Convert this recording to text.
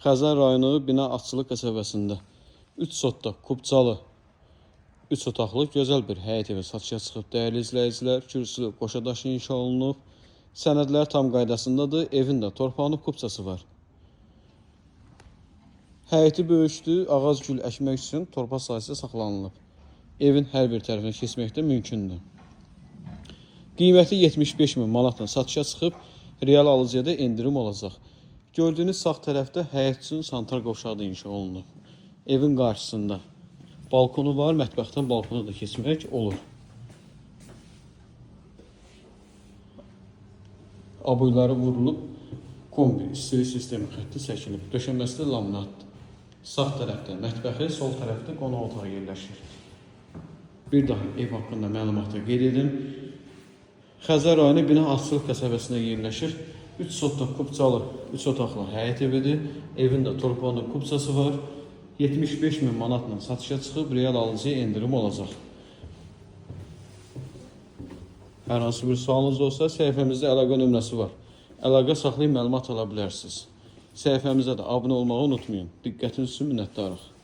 Xəzər rayonu Bina Atçılıq qəsəbəsində 3 sotda Kubcalı 3 otaqlı gözəl bir həyət evi satışa çıxıb dəyərli izləyicilər. Kürsülü qoşadaşı inşa olunub. Sənədlər tam qaydasındadır. Evin də torpağının kubçası var. Həyəti böyükdür. Ağac gül əkmək üçün torpaq sahəsi saxlanılıb. Evin hər bir tərəfinə keçmək də mümkündür. Qiyməti 75 min manatla satışa çıxıb. Real alıcıya da endirim olacaq. Gördüyünüz sağ tərəfdə həyət üçün sanitar qovşağı da inşa olunub. Evin qarşısında balkonu var. Mətbəxdən balkona da keçmək olur. Abuyları vurulub. Kombi istiri sistemi xətti çəkilib. Döşəməsi də laminatdır. Sağ tərəfdə mətbəxi, sol tərəfdə qonaq otağı yerləşir. Bir daha ev haqqında məlumatı qeyd edim. Xəzər rayonu Bina Atçılıq qəsəbəsində yerləşir. 3 sotda Kubcalı 3 otaqlı həyət evidir. Evin də torpağının kubçası var. 75 min manatla satışa çıxıb, real alıcıya endirim olacaq. Hər hansı bir sualınız olsa, səhifəmizdə əlaqə nömrəsi var. Əlaqə saxlayıb məlumat ala bilərsiniz. Səhifəmizə də abunə olmağı unutmayın. Diqqətiniz üçün minnətdarıq.